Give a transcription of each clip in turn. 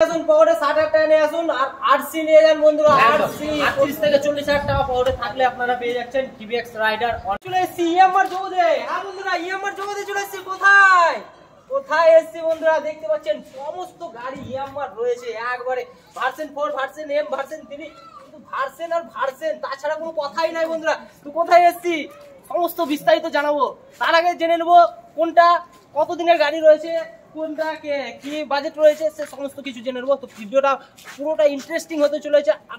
আসুন পাউডার 60,000 টাকা নিয়ে আসুন আর আরসি নিয়ে যান বন্ধুরা। আরসি 38 থেকে 40,000 টাকা পাউডার থাকলে আপনারা পেয়ে যাচ্ছেন টিভিএক্স রাইডার। চলে এসেছি ইএমআর জগতে। হ্যাঁ বন্ধুরা, ইএমআর জগতে চলে এসেছি। কোথায় এসেছি বন্ধুরা? দেখতে পাচ্ছেন সমস্ত গাড়ি ইএমআর রয়েছে একবারে। ভার্সন 4, ভার্সন এম, ভার্সন 3, কিন্তু ভার্সন আর ভার্সন তাছাড়া কোনো কথাই নাই বন্ধুরা। তো কোথায় এসেছি সমস্ত বিস্তারিত জানাবো। তার আগে জেনে নেবো কোনটা কত দিনের গাড়ি রয়েছে, কোনটা কি বাজেট রয়েছে, সে সমস্ত কিছু জেনে নেবো। তো ভিডিওটা পুরোটা ইন্টারেস্টিং হতে চলেছে আর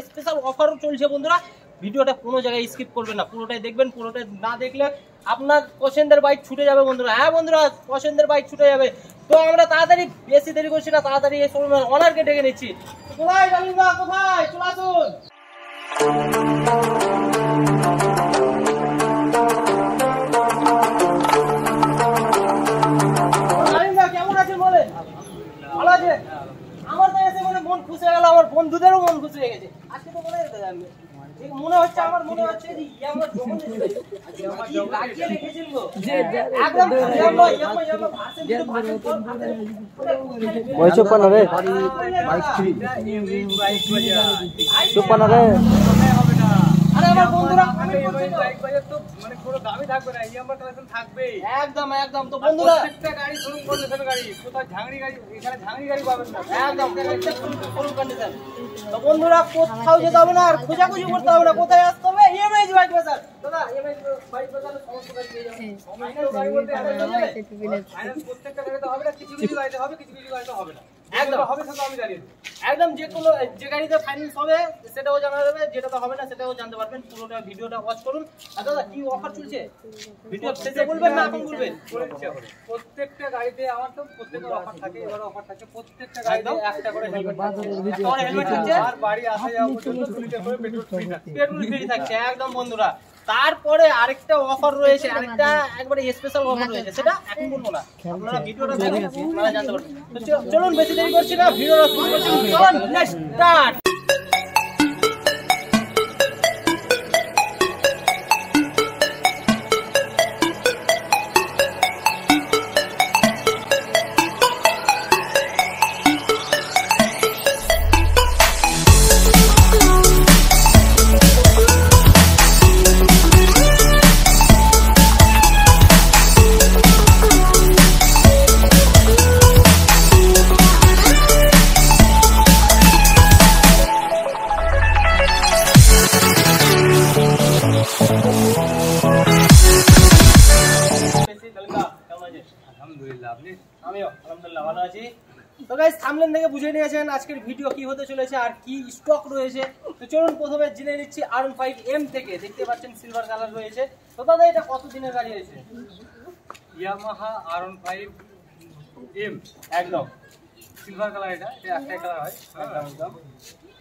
স্পেশাল অফারও চলছে বন্ধুরা। ভিডিওটা কোনো জায়গায় স্কিপ করবেন না, পুরোটাই দেখবেন। পুরোটাই না দেখলে আপনার পছন্দের বাইক ছুটে যাবে বন্ধুরা। হ্যাঁ বন্ধুরা, পছন্দের বাইক ছুটে যাবে। তো আমরা তাড়াতাড়ি, বেশি দেরি করছি না, তাড়াতাড়ি এই শোরুমের অনারকে ডেকে নিচ্ছি। কোথায় জানিস না, কোথায় চলে আসুন। মন খুশি হয়ে গেল, আমার বন্ধুদেরও মন খুশি হয়ে গেছে। আজকে তো মনে হচ্ছে আমার মনে হচ্ছে লাগিয়ে রেখেছিল একদম একদম একদম। তো বন্ধুরা গাড়ি শুরু করলে গাড়ি কোথায় ঝাংড়ি গাড়ি, এখানে ঝাংড়ি গাড়ি পাবেন না একদম। তো বন্ধুরা কোথাও যেতে হবে না আর খোঁজাখুঁজি করতে হবে না, কোথায় আসতে হবে? ইএমআই বাইক বাজার। দাদা ইএমআই বাইক বাজারে সমস্ত গাড়ি পেয়ে যাবেন। গাড়ি বলতে ফাইনান্স প্রত্যেকটা গাড়িতে হবে না, কিছু কিছু গাড়িতে হবে, কিছু কিছু গাড়িতে হবে না। একদম হবে সেটা আমি জানি একদম। যে কোনো যে গাড়িতে ফাইন্যান্স হবে সেটাও জানা যাবে, যেটাতে হবে না সেটাও জানতে পারবেন। পুরোটা ভিডিওটা ওয়াচ করুন। আর দাদা কি অফার চলছে ভিডিও শেষে বলবেন না এখন বলবেন? প্রত্যেকটা গাড়িতে আমার তো প্রত্যেকটা অফার থাকে, এবারে অফার থাকে প্রত্যেকটা গাড়িতে একটা করে হেলমেট থাকছে আর বাড়ি আসা যাওয়া পর্যন্ত 2 লিটার করে পেট্রোল ফ্রি থাকছে একদম বন্ধুরা। তারপরে আরেকটা অফার রয়েছে, আরেকটা একবারে স্পেশাল অফার রয়েছে, সেটা এখন বলবো না, আপনারা ভিডিওটা দেখুন আপনারা জানতে পারবেন। তো চলুন বেশি দেরি করছি না, ভিডিওটা শুরু করছি। চলুন লেটস স্টার্ট। তো গাইস থাম্বনেল থেকে বুঝে নিয়েছেন আজকের ভিডিও কি হতে চলেছে আর কি স্টক রয়েছে। তো চলুন প্রথমে জেনে নিচ্ছি R15M থেকে। দেখতে পাচ্ছেন সিলভার কালার রয়েছে। তো দাদা এটা কত দিনের গাড়ি আছে? ইয়ামাহা R15M একদম সিলভার কালার। এটা একটাই কালার হয় একদম।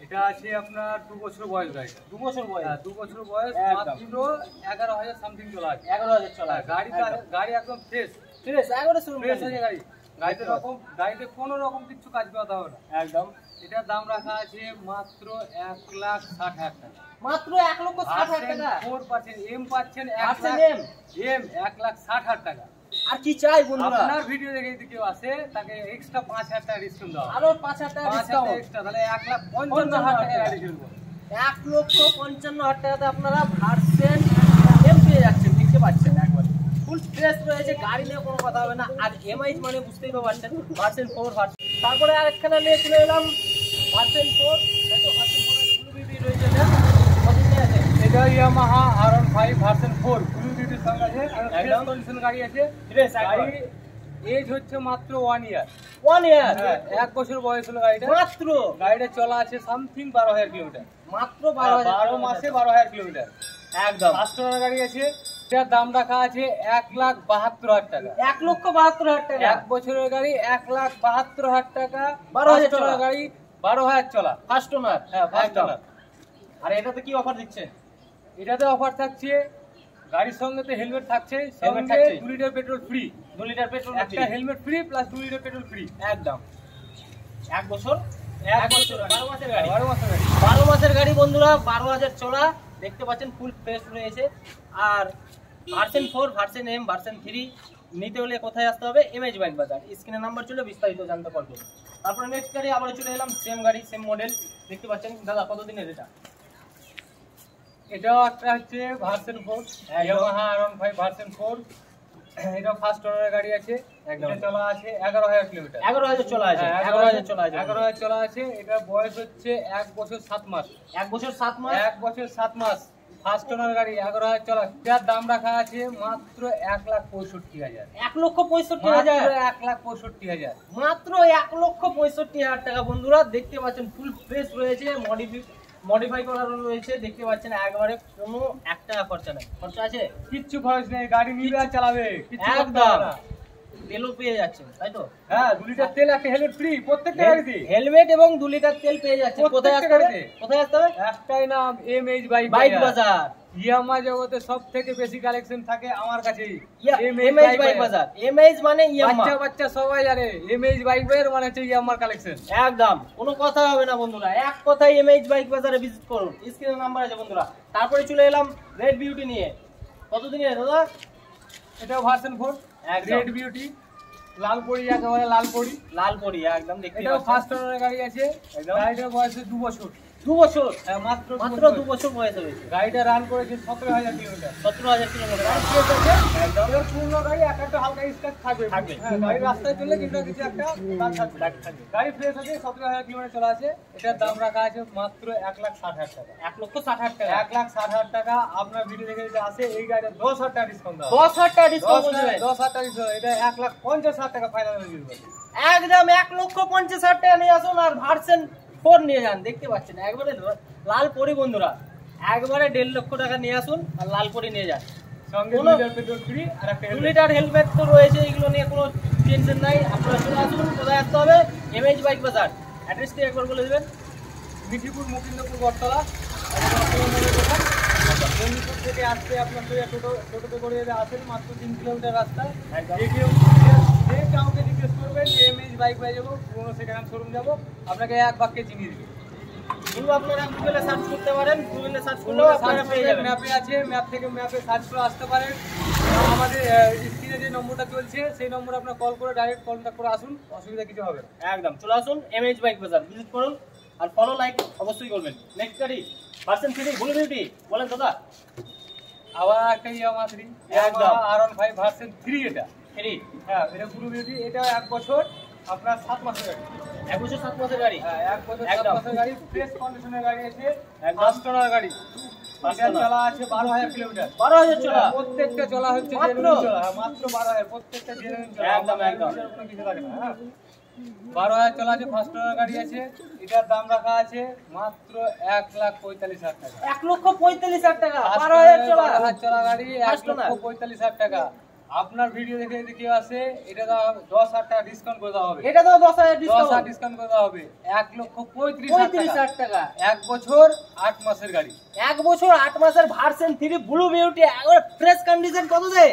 এটা আছে আপনার 2 বছর বয়স গাড়ি। 2 বছর বয়স? 2 বছর বয়স, মাত্র 11,000 সামথিং চলা আছে। 11,000 চলা গাড়ি একদম ফ্রেশ একবারে ফ্রেশ আছে গাড়ি। গাড়িতে কোনো রকম কিছু কাজ করাতে হবে না একদম। এটার দাম রাখা আছে মাত্র 1,60,000 টাকা। মাত্র 1,60,000 টাকা। 4% এম পাচ্ছেন, 1,60,000 টাকা। আর কি চাই বন্ধুরা? আপনার ভিডিও দেখে যদি কেউ আসে তাকে এক্সট্রা 5,000 টাকা ডিসকাউন্ট দাও। আরো 5,000 টাকা ডিসকাউন্ট এক্সট্রা, তাহলে 1,55,000 টাকা গাড়ি কিনবো। 1,55,000 টাকাতে আপনারা ভার্সন এম পেয়ে যাচ্ছেন। দেখতে পাচ্ছেন একবার ফুল ফ্রেশ রয়েছে, গাড়ি নিয়ে কোনো কথা হবে না। আর এমআই মানে বুঝতেই তো পারছেন ভার্সন 4 ভার্সন। তারপরে আরেকখানা নিয়ে চলে এলাম ভার্সন 4। দেখো ভার্সন 4 এর ব্লু বিউটি রয়েছে না, কত নিয়ে আছে? এটা ইয়ামাহা R15 ভার্সন 4 ব্লু বিউটির সঙ্গে আছে, একদম কন্ডিশন গাড়ি আছে। ফ্রেশ গাড়ি। এজ হচ্ছে মাত্র 1 ইয়ার। 1 ইয়ার? 1 বছর বয়স হলো গাড়িটা মাত্র। গাড়িটা চলা আছে সামথিং 12,000 কিলোমিটার। মাত্র 12 মাসে 12,000 কিলোমিটার একদম। 5 টাকার গাড়ি আছে। এটার দাম রাখা আছে 1,72,000 টাকা। 1,72,000 টাকা। 1 বছরের গাড়ি 1,72,000 টাকা। 12,000 চলা গাড়ি, 12,000 চলা ফার্স্ট ওনার। হ্যাঁ ফার্স্ট ওনার। আর এটাতে কি অফার দিচ্ছে? এটাতে অফার থাকছে গাড়ির সঙ্গে তো হেলমেট থাকছে, সঙ্গে 2 litre petrol free. 2 litre petrol, একটা helmet free plus 2 litre petrol free একদম। 1 বছর 12 মাসের গাড়ি। 12 মাসের গাড়ি বন্ধুরা, 12,000 চলা। দেখতে পাচ্ছেন ফুল ফ্রেশ রয়েছে। আর ভার্সন 4, ভার্সন এম, ভার্সন 3 নিতে হলে কোথায় আসতে হবে? এমএইচ বাইক বাজার। স্ক্রিনে নাম্বার চলে, বিস্তারিত জানতে পারবেন। তারপরে নেক্সট গাড়ি আবার চলে এলাম, সেম গাড়ি সেম মডেল দেখতে পাচ্ছেন। দাদা কত দিনের এটা? এটাও একটা হচ্ছে ভার্সন 4, ইয়ামাহা R15 ভার্সন 4। এটা ফার্স্ট ওনারের গাড়ি আছে, একদম চলা আছে 11,000 কিলোমিটার। 11,000 চলা আছে, 11,000 চলা আছে, 11,000 চলা আছে। এটা বয়স হচ্ছে 1 বছর 7 মাস। 1 বছর 7 মাস, 1 বছর 7 মাস ফার্স্ট ওনার গাড়ি, 11,000 চলা। এটার দাম রাখা আছে মাত্র 1,65,000। 1,65,000, 1,65,000, মাত্র 1,65,000 টাকা বন্ধুরা। দেখতে পাচ্ছেন ফুল ফ্রেশ রয়েছে, মডিফাই করা রয়েছে, দেখতে পাচ্ছেন একবারে কোনো 1 টাকা খরচা নেই। খরচা আছে? কিচ্ছু খরচ নেই, গাড়ি নিবে আর চালাবে, কিচ্ছু করতে একদম। হবে না। তেলও পেয়ে যাচ্ছেন, তাই তো? হ্যাঁ, 2 লিটার তেল, একটা হেলমেট ফ্রি প্রত্যেকটা গাড়িতে। হেলমেট এবং 2 লিটার তেল পেয়ে যাচ্ছে। কোথায় আসতে হবে? কোথায় আসতে হবে? একটাই নাম, MH বাইক বাজার। ইয়ামাহা জগতে সবথেকে বেশি কালেকশন থাকে আমার কাছেই, MH বাইক বাজার। MH মানে ইয়ামাহা, বাচ্চা সবাই জানে MH বাইক বাজার মানে হচ্ছে ইয়ামাহার কালেকশন। একদম কোনো কথা হবে না বন্ধুরা, এক কথায় MH বাইক বাজারে ভিজিট করুন, স্ক্রিনে নাম্বার আছে বন্ধুরা। তারপরে চলে এলাম রেড বিউটি নিয়ে। কতদিনের দাদা? এটাও ভার্সন 4, রেড বিউটি, লাল পরি, একেবারে লাল পরি, লাল পরি একদম। দেখতে এটাও ফার্স্ট ওনারের গাড়ি আছে। গাড়িটার বয়স 2 বছর। 2 বছর? হ্যাঁ, মাত্র 2 বছর বয়স হয়েছে। গাড়িটা রান করেছে 17,000 কিলোমিটার। 17,000 কিলোমিটার। একদম পূর্ণ গাড়ি, একটা হালকা স্ক্র্যাচ থাকবে। হ্যাঁ, গাড়ি রাস্তায় চললে কিছু একটা দাগ থাকবে। গাড়ি ফ্রেশ আছে, 17,000 কিলোমিটার চলা আছে। এটার দাম রাখা আছে মাত্র 1,60,000 টাকা। 1,60,000 টাকা। 1,60,000 টাকা। আপনার ভিডিও দেখে যদি আসে এই গাড়িটা 10,000 টাকা ডিসকাউন্ট দাও। 10,000 টাকা ডিসকাউন্ট করবে। 10,000 টাকা ডিসকাউন্ট। এটা 1,50,000 টাকা ফাইনাল হয়ে যাবে। একদম 1,50,000 টাকা নিয়ে আসুন আর ভার্সন 4 নিয়ে যান। দেখতে পাচ্ছেন একবারে লাল পরি বন্ধুরা, একবারে 1.5 লক্ষ টাকা নিয়ে আসুন আর লাল পরি নিয়ে যান। সঙ্গে 2 লিটার পেট্রোল ফ্রি আর একটা 2 লিটার হেলমেট তো রয়েছে, এগুলো নিয়ে কোনো টেনশন নাই। আপনারা চলে আসুন। কোথায় আসতে হবে? MH বাইক বাজার। অ্যাড্রেসটি একবার বলে দেবেন। মিঠিপুর, মুকিন্দপুর, বটতলা। বন্ধুপুর থেকে আসতে আপনার টোটোতে করে আসেন, মাত্র 3 কিলোমিটার রাস্তা। যে কাউকে জিজ্ঞেস করবেন যে MH বাইক পাই যাবো, পুরোনো সেকেন্ড হ্যান্ড শোরুম যাবো, আপনাকে এক বাক্যে চিনিয়ে দিবে। কিন্তু আপনারা গুগলে সার্চ করতে পারেন, গুগলে সার্চ করলেও আপনারা পেয়ে যাবেন। ম্যাপে আছে, ম্যাপে সার্চ করে আসতে পারেন। আমাদের স্ক্রিনে যে নম্বরটা চলছে সেই নম্বরে আপনার কল করে ডাইরেক্ট কন্ট্যাক্ট করে আসুন, অসুবিধা কিছু হবে না। একদম চলে আসুন, MH বাইক বাজার ভিজিট করুন আর ফলো লাইক অবশ্যই করবেন। নেক্সট গাড়ি ভার্সন 3 ব্লু বিউটি। বলেন দাদা। আবার একটা ইয়ামাহা একদম R15 ভার্সন 3। এটা 3, হ্যাঁ, এটা ব্লু বিউটি। এটা 1 বছর আপনার 7 মাসের গাড়ি। 1 বছর 7 মাসের গাড়ি। হ্যাঁ, 1 বছর 7 মাসের গাড়ি, ফ্রেশ কন্ডিশনের গাড়ি আছে, ফার্স্ট ওনার গাড়ি। এটা চলা আছে 12,000 কিলোমিটার। 12,000 চলা। প্রত্যেকটা চলা হচ্ছে মাত্র? মাত্র 12,000, প্রত্যেকটা জেনুইন চলা। একদম একদম কোনো কিছু লাগে না। হ্যাঁ, 12,000 চলা আছে, ফার্স্ট ওনার গাড়ি আছে। এটার দাম রাখা আছে মাত্র 1,45,000 টাকা। 1,45,000 টাকা। 12,000 চলা। 12,000 চলা গাড়ি, First owner। 1,45,000 টাকা। আপনার ভিডিও দেখে যদি কেউ আসে, এটা 10,000 টাকা ডিসকাউন্ট করে দেওয়া হবে। এটা তো 10,000 ডিসকাউন্ট। 10,000 ডিসকাউন্ট করে দেওয়া হবে। 1,35,000 টাকা। 1 বছর 8 মাসের গাড়ি। 1 বছর 8 মাসের ভার্সন 3 ব্লু বিউটি, একবার ফ্রেশ কন্ডিশন। কত দে?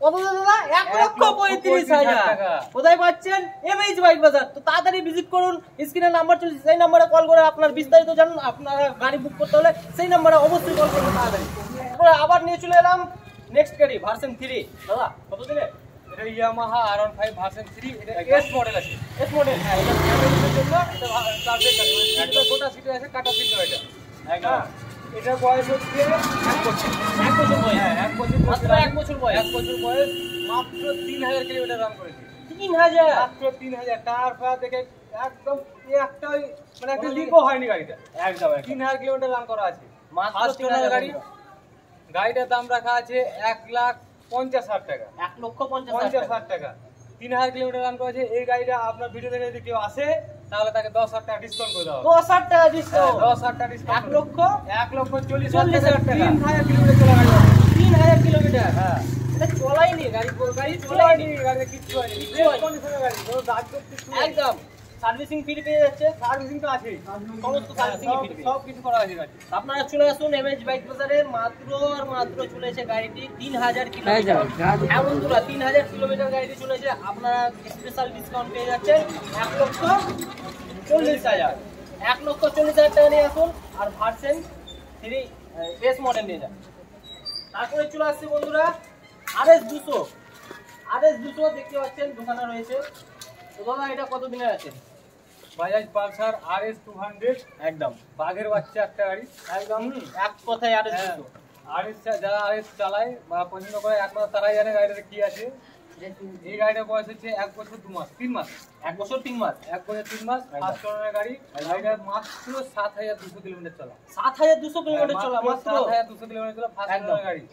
কত দে দাদা? 1,35,000 টাকা। কোথায় পাচ্ছেন? MH বাইক বাজার। তো তাড়াতাড়ি ভিজিট করুন, স্ক্রিনে নাম্বার চলছে, সেই নম্বরে কল করে আপনার বিস্তারিত জানুন। আপনারা গাড়ি বুক করতে হলে সেই নম্বরে অবশ্যই কল করুন তাড়াতাড়ি। তারপরে আবার নিয়ে চলে এলাম নেক্সট গাড়ি ভার্সন 3। দাদা কত দিলে? এটা ইয়ামাহা R15 ভার্সন 3। এটা S মডেল আছে। S model. হ্যাঁ, এটা ফ্যামিলির জন্য, এটা চার্জের গাড়ি। এটা গোটা সিটে আছে, কাটা সিট নয় এটা। একদম। এটার বয়স হচ্ছে 1 বছর। 1 বছর বয়স। হ্যাঁ, 1 বছর, মাত্র 1 বছর বয়স। 1 বছর বয়স, মাত্র 3,000 কিলোমিটার রান করেছে। 3,000। মাত্র 3,000। টায়ার ফায়ার দেখে একদম একটাই, মানে একটা লিকও হয়নি গাড়িটা। একদম 3,000 কিলোমিটার রান করা আছে। মাত্র ফার্স্ট 3,000 ওনার গাড়ি। গাড়িটার দাম রাখা আছে 1,50,000 টাকা। 1,50,000 টাকা। 3,000 কিলোমিটার রান করেছে। এই গাড়িটা আপনার ভিডিও দেখে যদি কেউ আসে, তাহলে তাকে 10,000 টাকা ডিসকাউন্ট করে দেওয়া হবে। 10,000 টাকা ডিসকাউন্ট। 10,000 টাকা ডিসকাউন্ট। 1,40,000 টাকা। 3,000 কিলোমিটার চলা গাড়ি আছে। 3,000 কিলোমিটার। হ্যাঁ, এটা চলাইনি গাড়ি, গাড়ি চলায়নি, চলাইনি। গাড়িতে কিচ্ছু হয়নি। কিচ্ছু হয়নি। কন্ডিশনের গাড়ি, কোনো দাগ দোষ কিচ্ছু নেই। একদম সার্ভিসিং ফ্রি পেয়ে যাচ্ছে। সার্ভিসিং তো আছেই। সমস্ত সার্ভিসিং ফ্রি পেয়ে। সব কিছু করা আছে গাড়ি। আপনারা চলে আসুন MH বাইক বাজারে। মাত্র আর মাত্র চলেছে গাড়িটি 3,000 কিলোমিটার। হ্যাঁ বন্ধুরা, 3,000 কিলোমিটার গাড়িটি চলেছে। আপনারা স্পেশাল ডিসকাউন্ট পেয়ে যাচ্ছেন 1,40,000। 1,40,000 টাকা নিয়ে আসুন আর ভার্সন 3 এস মডেল নিয়ে যান। তারপরে চলে আসছে বন্ধুরা RS 200। RS 200 দেখতে পাচ্ছেন দোকানে রয়েছে। তো দাদা এটা কত দিনের আছে? বাজাজ পালসার RS 200 একদম বাঘের বাচ্চা একটা গাড়ি একদম এক কথায় আর RS যারা RS চালায় বা পছন্দ করে একমাত্র তারাই জানে গাড়িটা কি আছে। এই গাড়িটার বয়স হচ্ছে 1 বছর 2 মাস 3 মাস 1 বছর 3 মাস 1 বছর 3 মাস ফার্স্ট ওনারের গাড়ি। গাড়িটা মাত্র 7200 কিলোমিটার চলা। 7200 কিলোমিটার চলা মাত্র 7200 কিলোমিটার চলা ফার্স্ট ওনারের গাড়ি।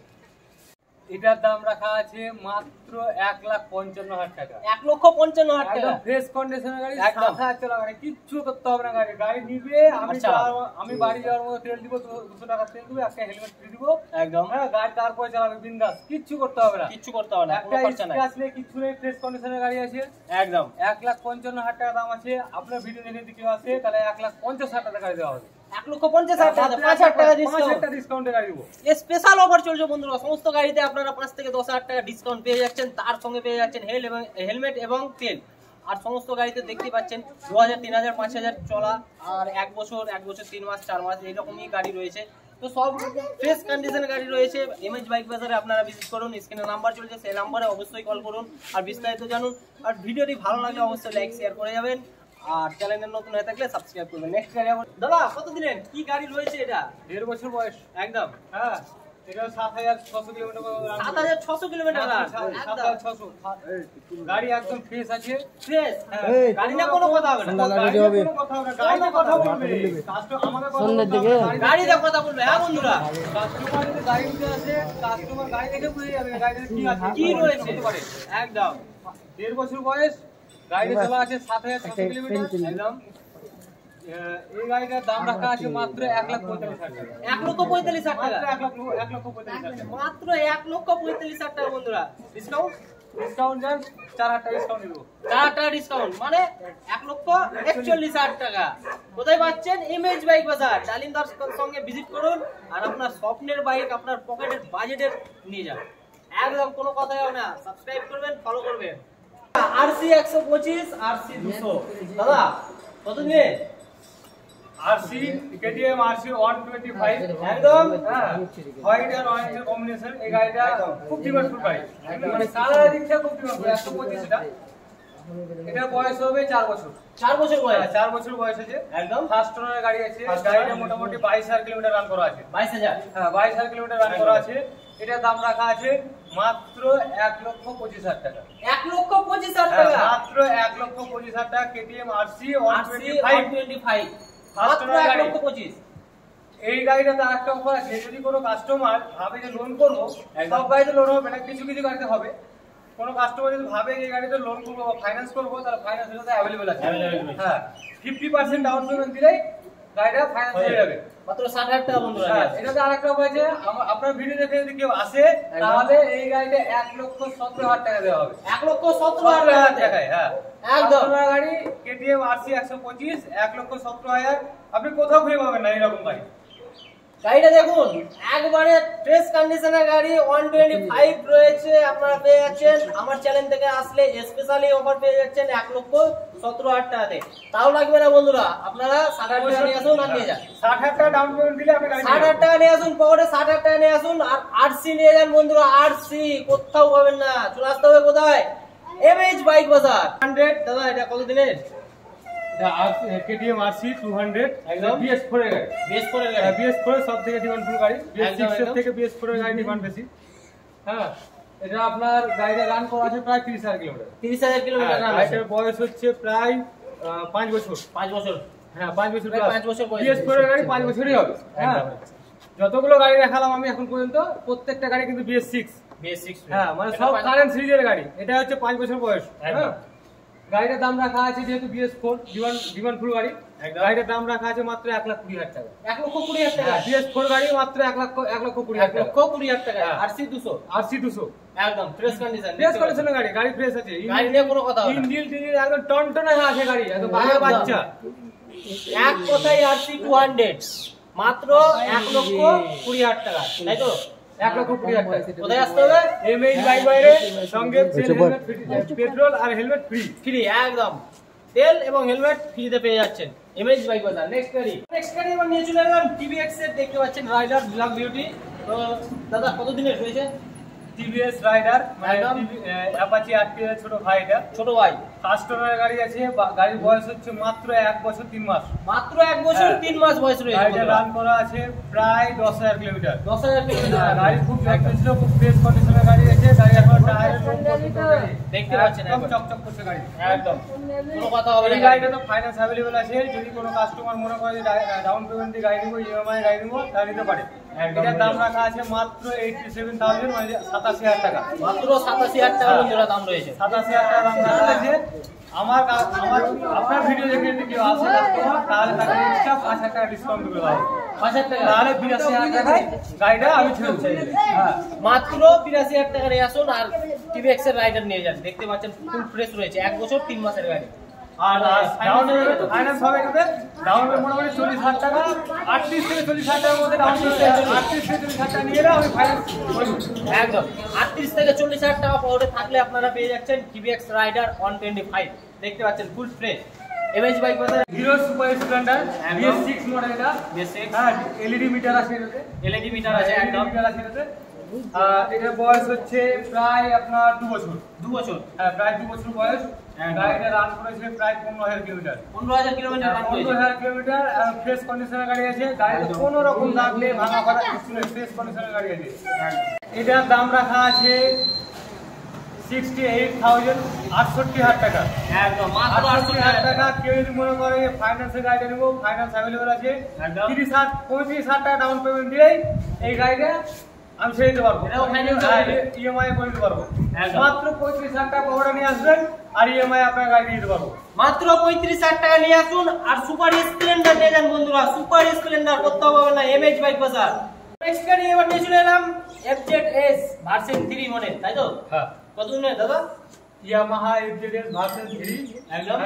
এটার দাম রাখা আছে মাত্র 1,55,000 টাকা। 1,55,000 টাকা ফ্রেশ কন্ডিশনের গাড়ি, একদম 7000 চলা গাড়ি, কিচ্ছু করতে হবে না। গাড়ি নিবে, আমি বাড়ি যাওয়ার মতো তেল দিব, 200 টাকা তেল দিব, একটা হেলমেট ফ্রি দিব একদম। হ্যাঁ, গাড়ি তারপরে চালাবে বিন্দাস, কিচ্ছু করতে হবে না, কিচ্ছু করতে হবে না, কোনো খরচা নাই। আসলে কিচ্ছু নেই, ফ্রেশ কন্ডিশনের গাড়ি আছে একদম। 1,55,000 টাকা দাম আছে। আপনার ভিডিও দেখে যদি কেউ আসে তাহলে 1,50,000 টাকা গাড়ি দেওয়া হবে। 1,50,000 টাকা, 5,000 টাকা ডিসকাউন্ট, ডিসকাউন্টে গাড়ি দিব। স্পেশাল অফার চলছে বন্ধুরা। সমস্ত গাড়িতে আপনারা 5 থেকে 10,000 টাকা ডিসকাউন্ট পেয়ে যাচ্ছেন, তার সঙ্গে পেয়ে যাচ্ছেন হেলমেট এবং তেল। আর সমস্ত গাড়িতে দেখতে পাচ্ছেন 2000, 3000, 5000 চলা আর 1 বছর 3 মাস 4 মাস এইরকমই গাড়ি রয়েছে। তো সব ফ্রেশ কন্ডিশনের গাড়ি রয়েছে। এমএইচ বাইক বাজারে আপনারা ভিজিট করুন, স্ক্রিনে নাম্বার চলছে, সেই নাম্বারে অবশ্যই কল করুন আর বিস্তারিত জানুন। আর ভিডিওটি ভালো লাগলে অবশ্যই লাইক শেয়ার করে যাবেন আর চ্যানেলে নতুন হয়ে থাকলে সাবস্ক্রাইব করবেন। নেক্সট গাড়ি দাদা কত দিলেন, কি গাড়ি রয়েছে এটা? 1.5 বছর বয়স একদম। হ্যাঁ, এটা 7600 কিলোমিটার। 7600 কিলোমিটার, 7600 গাড়ি একদম ফ্রেশ আছে, ফ্রেশ গাড়ি না, কোনো কথা হবে না, কোনো কথা হবে না, গাড়িতে কথা বলবে, আমাদের গাড়িতে কথা বলবে। হ্যাঁ বন্ধুরা, কাস্টমার যদি গাড়ি নিতে আসে, কাস্টমার গাড়ি দেখে বুঝে যাবে গাড়িতে কি আছে, কি রয়েছে একদম। 1.5 বছর বয়স, গাড়িতে চলা আছে 7600 কিলোমিটার একদম। এই গাড়িটার দাম রাখা আছে মাত্র 1,45,000 টাকা। 1,45,000 টাকা, 1,45,000 টাকা, মাত্র 1,45,000 টাকা বন্ধুরা। ডিসকাউন্ট যান 4,000 টাকা ডিসকাউন্ট দিব। 4 টাকা ডিসকাউন্ট মানে 1,41,000 টাকা। কোথায় পাচ্ছেন? এমএইচ বাইক বাজার। ডালিমদার সঙ্গে ভিজিট করুন আর আপনার স্বপ্নের বাইক আপনার পকেটের বাজেটের নিয়ে যান, একদম কোনো কথাই হবে না। সাবস্ক্রাইব করবেন, ফলো করবেন। RC 125, RC 200 দাদা কত নিয়ে? RC KTM RC 125 একদম। হ্যাঁ, হোয়াইট আর অরেঞ্জের কম্বিনেশন। এই গাড়িটা খুব ডিমান্ডফুল গাড়ি, মানে সারা দিক থেকে খুব ডিমান্ডফুল। 125 এটা বয়স হবে 4 বছর। 4 বছর বয়স, 4 বছর বয়স আছে একদম। ফার্স্ট ওনারের গাড়ি আছে। গাড়িটা মোটামুটি 22,000 কিলোমিটার রান করা আছে। 22,000, হ্যাঁ 22,000 কিলোমিটার রান করা আছে। এটার দাম রাখা আছে মাত্র 1,25,000 টাকা। 1,25,000 টাকা, মাত্র 1,25,000 টাকা। KTM RC 125 মাত্র 1,25,000। এই গাড়িটাতে আরেকটা অফার আছে, যদি কোনো কাস্টমার ভাবে যে লোন করবো, সব গাড়িতে লোন হবে না, কিছু কিছু গাড়িতে হবে। কোনো কাস্টমার যদি ভাবে এই গাড়িতে লোন করবো বা ফাইন্যান্স করবো, তাহলে ফাইন্যান্স অ্যাভেলেবল আছে। হ্যাঁ, 50% ডাউন পেমেন্ট দিলেই গাড়িটা ফাইন্যান্স হয়ে যাবে মাত্র 60,000 টাকা বন্ধুরা। এটাতে আরেকটা অফার আছে, আপনার ভিডিও দেখে যদি কেউ আসে তাহলে এই গাড়িটা 1,17,000 টাকা দেওয়া হবে। 1,17,000 টাকায়। হ্যাঁ একদম। গাড়ি KTM RC 125, 1,17,000। আপনি কোথাও খুঁজে পাবেন না এরকম গাড়ি। গাড়িটা দেখুন, একবারে ফ্রেশ কন্ডিশনের গাড়ি। 125 রয়েছে, আপনারা পেয়ে যাচ্ছেন আমার চ্যানেল থেকে আসলে স্পেশালি অফার পেয়ে যাচ্ছেন 1,17,000 টাকাতে। তাও লাগবে না বন্ধুরা, আপনারা 60,000 টাকা নিয়ে আসুন আর নিয়ে যান। 60,000 টাকা ডাউন পেমেন্ট দিলে আপনি গাড়ি 60,000 টাকা নিয়ে আসুন, পকেটে 60,000 টাকা নিয়ে আসুন আর RC নিয়ে যান বন্ধুরা। RC কোথাও পাবেন না, চলে আসতে হবে কোথায়? এমএইচ বাইক বাজার। 100 দাদা এটা কত দিলেন? KTM RC 200 একদম। BS4 এর গাড়ি। BS4 এর গাড়ি। BS4 সব থেকে ডিমান্ডফুল গাড়ি। একদম, BS6 এর থেকে BS4 এর গাড়ি ডিমান্ড বেশি। হ্যাঁ, এটা আপনার গাড়িটা রান করা আছে প্রায় 30,000 কিলোমিটার। 30,000 কিলোমিটার রান আছে। গাড়িটার বয়স হচ্ছে প্রায় 5 বছর। 5 বছর, হ্যাঁ 5 বছর। প্রায় 5 বছর বয়স। BS4 এর গাড়ি 5 বছরই হবে। হ্যাঁ, যতগুলো গাড়ি দেখালাম আমি এখন পর্যন্ত, প্রত্যেকটা গাড়ি কিন্তু BS6। হ্যাঁ, মানে সব কারেন্ট সিরিজের গাড়ি। এটা হচ্ছে 5 বছর বয়স। হ্যাঁ, গাড়িটার দাম রাখা আছে যেহেতু BS4 ডিমান্ডফুল গাড়ি, গাড়িটার দাম রাখা আছে মাত্র 1,20,000 টাকা। 1,20,000 টাকা। BS4 গাড়ি মাত্র 1,20,000 টাকা। 1,20,000 টাকা। RC 200 একদম ফ্রেশ কন্ডিশন। ফ্রেশ কন্ডিশনের গাড়ি, গাড়ি ফ্রেশ আছে। গাড়ি নিয়ে কোনো কথা হবে না। ইঞ্জিন টিঞ্জিন একদম টনটনে আছে গাড়ি, একদম বাঘের বাচ্চা। এক কথায় RC 200 মাত্র 1,20,000 টাকা, তাই তো? 1,20,000 টাকা। কোথায় আসতে হবে? এমএইচ বাইক বাইরে, সঙ্গে পেট্রোল আর হেলমেট ফ্রি। ফ্রি, একদম তেল এবং হেলমেট ফ্রিতে পেয়ে যাচ্ছেন এমএইচ বাইক বাজার। নেক্সট গাড়ি এবার নিয়ে চলে এলাম TVX এর। দেখতে পাচ্ছেন রাইডার ব্ল্যাক বিউটি। তো দাদা কত দিনের রয়েছে? টিভিএস রাইডার মানে অ্যাপাচি আরটিআর ছোট ভাই, এটা ছোট ভাই কাস্টমারের গাড়ি আছে, গাড়ির বয়স হচ্ছে মাত্র 1 বছর 3 মাস। মাত্র 1 বছর 3 মাস বয়স রয়েছে। গাড়িটা রান করা আছে প্রায় 10,000 কিলোমিটার। 10,000 কিলোমিটার। গাড়ি খুব যত্ন ছিল, খুব ফ্রেশ কন্ডিশনের গাড়ি আছে। গাড়ি এখন টায়ারের দেখতে পাচ্ছেন একদম চকচক করছে গাড়ি, একদম কোনো কথা হবে না। এই গাড়িটা তো ফাইন্যান্স अवेलेबल আছে। যদি কোনো কাস্টমার মনে করে যে ডাউন পেমেন্ট দিয়ে গাড়ি নিবো, ইএমআই গাড়ি নিবো, তাহলে নিতে পারে। এটার দাম রাখা আছে মাত্র 87,000 মানে 87,000 টাকা। মাত্র 87,000 টাকা বন্ধুরা দাম রয়েছে। 87,000 টাকা দাম রাখা আছে। আপনার ভিডিও দেখে যদি কেউ আসে কাস্টমার, তাহলে তাকে এক্সট্রা 5,000 টাকা ডিসকাউন্ট করে দেওয়া হবে। 5,000 টাকা তাহলে 82,000 টাকায় গাড়িটা আমি ছেড়ে দেব। হ্যাঁ, মাত্র 82,000 টাকা নিয়ে আসুন আর টিভিএক্স এর রাইডার নিয়ে যান। দেখতে পাচ্ছেন ফুল ফ্রেশ রয়েছে, 1 বছর 3 মাসের গাড়ি। আর ফাইন্যান্স হবে এটাতে ডাউন পেমেন্ট মোটামুটি 40,000 টাকা, 38 থেকে 40,000 টাকার মধ্যে ডাউন পেমেন্ট, 38 থেকে 40,000 টাকা নিয়ে আমি ফাইন্যান্স করে দেব। একদম 38 থেকে 40,000 টাকা পাওয়ারে থাকলে আপনারা পেয়ে যাচ্ছেন টিভিএক্স রাইডার 125। দেখতে পাচ্ছেন ফুল ফ্রেশ এমএইচ বাইক বাজার hero super Splendor BS6 model. এটা BS6 হ্যাঁ, এলইডি মিটার আছে এটাতে, এলইডি মিটার আছে একদম। মিটার আছে এটাতে। এটার বয়স হচ্ছে প্রায় আপনার 2 বছর। 2 বছর, হ্যাঁ, প্রায় 2 বছর বয়স। গাড়িটা রান করেছে প্রায় 15,000 কিলোমিটার। 15,000 কিলোমিটার রান করেছে। 15,000 কিলোমিটার ফ্রেশ কন্ডিশনের গাড়ি আছে। গাড়িতে কোনো রকম দাগ নেই, ভাঙা ফাটা কিছু নেই, ফ্রেশ কন্ডিশনের গাড়ি আছে। এটার দাম রাখা আছে 68,000 টাকা। একদম মাত্র 68,000 টাকা। কেউ যদি মনে করে ফাইন্যান্সের গাড়িটা নেবো, ফাইন্যান্স अवेलेबल আছে। 35,000 টাকা ডাউন পেমেন্ট দিলেই এই গাড়িটা আমি ছেড়ে দিতে পারবো। ইএমআই করে দিতে পারবো। মাত্র 35,000 টাকা পাওয়াটা নিয়ে আসবেন আর ইএমআই আপনার গাড়ি দিতে পারবো। মাত্র 35,000 টাকা নিয়ে আসুন আর সুপার স্প্লেন্ডার নিয়ে যান বন্ধুরা। সুপার স্প্লেন্ডার করতে হবে না, এমএইচ বাইক বাজার। নেক্সট গাড়ি এবার নিয়ে চলে এলাম FZS ভার্সন 3 মডেল, তাই তো? হ্যাঁ, কত দিনের দাদা? ইয়ামাহা FZS ভার্সন 3 একদম।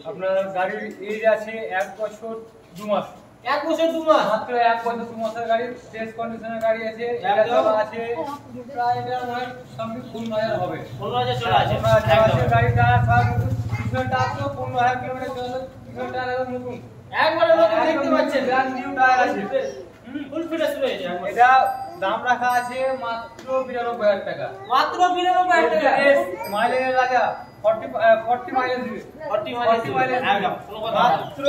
আপনার গাড়ির এজ আছে 1 বছর 2 মাস। 1 বছর 2 মাস, মাত্র 1 বছর 2 মাসের গাড়ি, ফ্রেশ কন্ডিশনের গাড়ি আছে। একদম। আছে প্রায় এটা মনে সামনে 15,000 হবে। 15,000 চলে আছে। 15,000 একদম আছে। গাড়িটা সব পিছনটা আছে 15,000 কিলোমিটার চলে, পিছনটা একদম নতুন, একবারে নতুন দেখতে পাচ্ছেন, ব্র্যান্ড নিউ টায়ার আছে। ফুল ফ্রেশ রয়েছে। এটা দাম রাখা আছে মাত্র 92,000 টাকা। মাত্র 92,000 টাকা। মাইলেজ রাজা 40 মাইলেজ দিবে। 40 মাইলেজ একদম কোনো কথা না। মাত্র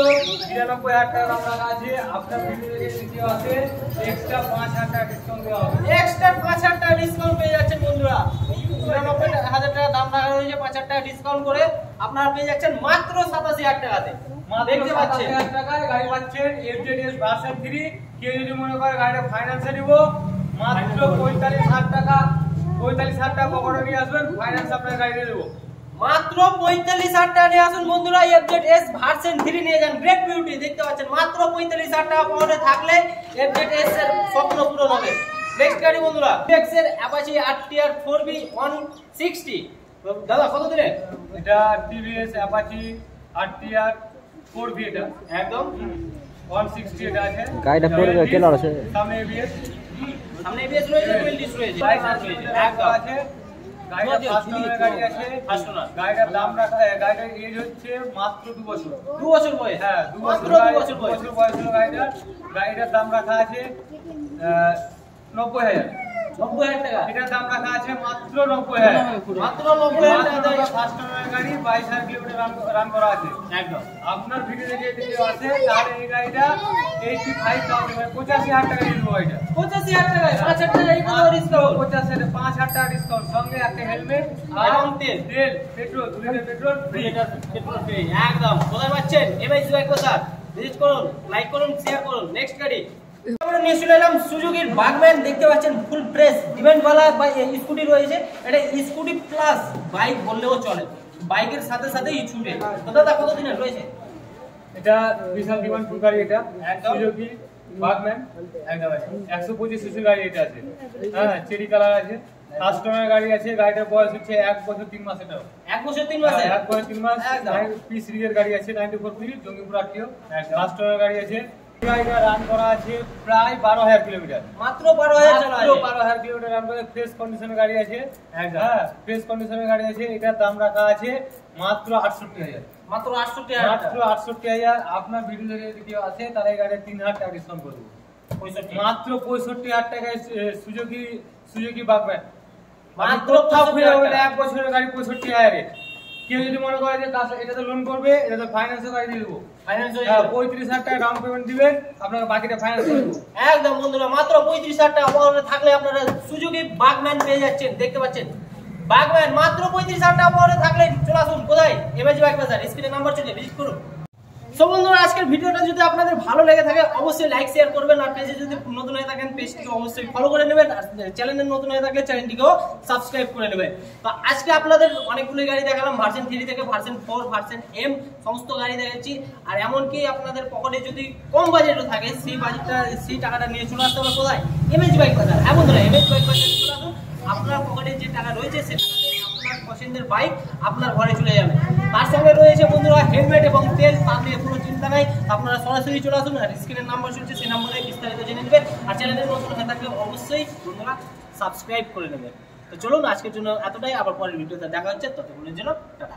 92,000 টাকা দাম রাখা আছে। আপনার ভিডিও দেখে দ্বিতীয় আছে এক্সট্রা 5,000 টাকা ডিসকাউন্ট দেওয়া হবে। এক্সট্রা 5,000 টাকা ডিসকাউন্ট পেয়ে যাচ্ছেন বন্ধুরা। 92,000 টাকা দাম রাখা হয়েছে, 5,000 টাকা ডিসকাউন্ট করে আপনারা পেয়ে যাচ্ছেন মাত্র 87,000 টাকাতে। দেখতে পাচ্ছেন 87,000 টাকায় গাড়ি পাচ্ছেন FZS ভার্সন 3। কেউ যদি মনে করে গাড়িটা ফাইন্যান্সে নিব, মাত্র 45,000 টাকা, 45,000 টাকা পকেটে নিয়ে আসবেন, ফাইন্যান্স আপনার গাড়ি দিয়ে দেবো। মাত্র 45,000 টাকা নিয়ে আসুন বন্ধুরা। FZS ভার্সন 3 নিয়ে যান, গ্রেট বিউটি। দেখতে পাচ্ছেন মাত্র 45,000 টাকা পকেটে থাকলে FZS এর স্বপ্ন পূরণ হবে। নেক্সট গাড়ি বন্ধুরা টিভিএক্স এর অ্যাপাচি RTR 4B 160। দাদা কত দিলে? এটা টিভিএস অ্যাপাচি RTR 4B, এটা একদম 160 এটা আছে। গাড়িটা পরে কেলার আছে, সামনে ABS, সামনে ABS রয়েছে, হুইল ডিস্ক রয়েছে, লাইসেন্স রয়েছে একদম আছে। গাড়িটা ফার্স্ট ওনার গাড়ি আছে। First owner. গাড়িটার দাম রাখা, গাড়িটার এজ হচ্ছে মাত্র 2 বছর। 2 বছর বয়স। হ্যাঁ, 2 মাত্র বছর 2 বছর বয়স। বয়স হলো গাড়িটার। গাড়িটার দাম রাখা আছে 90,000। 90,000 টাকা। এটার দাম রাখা আছে মাত্র 90,000। মাত্র 90,000 টাকা। ফার্স্ট ওনার গাড়ি 22,000 কিলোমিটার রান করা আছে। একদম। আপনার ভিডিও দেখে যদি কেউ আসে, তাহলে এই গাড়িটা 85,000 85,000 টাকা দিয়ে দেবো। গাড়িটা 85,000 টাকা, 5,000 টাকা এই কোনো ডিসকাউন্ট। 5,000 টাকা ডিসকাউন্ট, সঙ্গে একটা হেলমেট এবং তেল, petrol, 2 litre petrol free. Petrol free. একদম কোথায় পাচ্ছেন? এমএইচ বাইক বাজার। ভিজিট করুন, লাইক করুন, শেয়ার করুন। নেক্সট গাড়ি আমরা নিয়ে চলে এলাম সুজুকির বাগম্যান। দেখতে পাচ্ছেন ফুল ফ্রেশ ডিভেন্ট ওয়ালা স্কুটি রয়েছে। এটা স্কুটি প্লাস বাইক বললেও চলে, বাইকের সাথে সাথে স্কুটি। তো দাদা কত দিনের রয়েছে? এটা বিশাল ডিমান্ড ফুল গাড়ি। এটা একদম। সুজুকি বাগম্যান একদম আছে। 125 সিসি গাড়ি এটা আছে। হ্যাঁ, চেরি কালার আছে। ফার্স্ট ওনার গাড়ি আছে। গাড়িটার বয়স হচ্ছে 1 বছর 3 মাস। এটা 1 বছর 3 মাসে। 1 বছর 3 মাস। একদম। পি সিরিজের গাড়ি আছে, 94 P, Jangipur RTO। First owner গাড়ি আছে। গাড়িটা রান করা আছে প্রায় 12,000 কিলোমিটার। মাত্র 12,000 চলা আছে। 12,000 কিলোমিটার রান করে ফ্রেশ কন্ডিশনের গাড়ি আছে। একদম। হ্যাঁ, ফ্রেশ কন্ডিশনের গাড়ি আছে। এটার দাম রাখা আছে মাত্র 68,000। মাত্র 68,000 মাত্র 68,000। আপনার ভিডিও দেখে যদি কেউ আসে, তাহলে এই গাড়ির 3,000 টাকা ডিসকাউন্ট করে দেবো। 65। মাত্র 65,000 টাকায় সুজুকি বাগম্যান। মাত্র এক বছরের গাড়ি 65,000 এর। কেউ যদি মনে করে যে এটাতে লোন করবে, এটাতে ফাইন্যান্সে গাড়ি দিয়ে দেবো, 35,000 টাকা ডাউন পেমেন্ট দিবেন, আপনাকে বাকিটা ফাইন্যান্স করে দেবো। একদম বন্ধুরা, মাত্র 35,000 টাকা পাওয়ারে থাকলে আপনারা সুজুকি বাগম্যান পেয়ে যাচ্ছেন। দেখতে পাচ্ছেন বাগম্যান মাত্র 35,000 টাকা পাওয়ারে থাকলে চলে আসুন কোথায়, এমএজি বাইক বাজার, স্ক্রিনে নাম্বার চলে ভিজিট করুন। সো বন্ধুরা, আজকের ভিডিওটা যদি আপনাদের ভালো লেগে থাকে অবশ্যই লাইক শেয়ার করবেন, আর পেজে যদি নতুন হয়ে থাকেন পেজটিকে অবশ্যই ফলো করে নেবেন, আর চ্যানেলে নতুন হয়ে থাকলে চ্যানেলটিকেও সাবস্ক্রাইব করে নেবেন। তো আজকে আপনাদের অনেকগুলো গাড়ি দেখালাম, ভার্সন 3 থেকে ভার্সন 4, ভার্সন এম সমস্ত গাড়ি দেখাচ্ছি। আর এমনকি আপনাদের পকেটে যদি কম বাজেটও থাকে সেই টাকাটা নিয়ে চলে আসতে হবে কোথায়, এমএজি বাইক বাজার। হ্যাঁ বন্ধুরা, এমএজি বাইক বাজার চলে আসুন, আপনার পকেটে যে টাকা রয়েছে সে টাকাতে আপনার পছন্দের বাইক আপনার ঘরে চলে যাবে। তার সঙ্গে রয়েছে বন্ধুরা হেলমেট এবং তেল, তার নিয়ে কোনো চিন্তা নাই, আপনারা সরাসরি চলে আসুন। আর স্ক্রিনের নাম্বার চলছে, সেই নাম্বারে বিস্তারিত জেনে নেবেন। আর চ্যানেলে নতুন হয়ে থাকলে অবশ্যই বন্ধুরা সাবস্ক্রাইব করে নেবেন। তো চলুন, আজকের জন্য এতটাই, আবার পরের ভিডিওতে দেখা হচ্ছে, ততক্ষণের জন্য টাটা।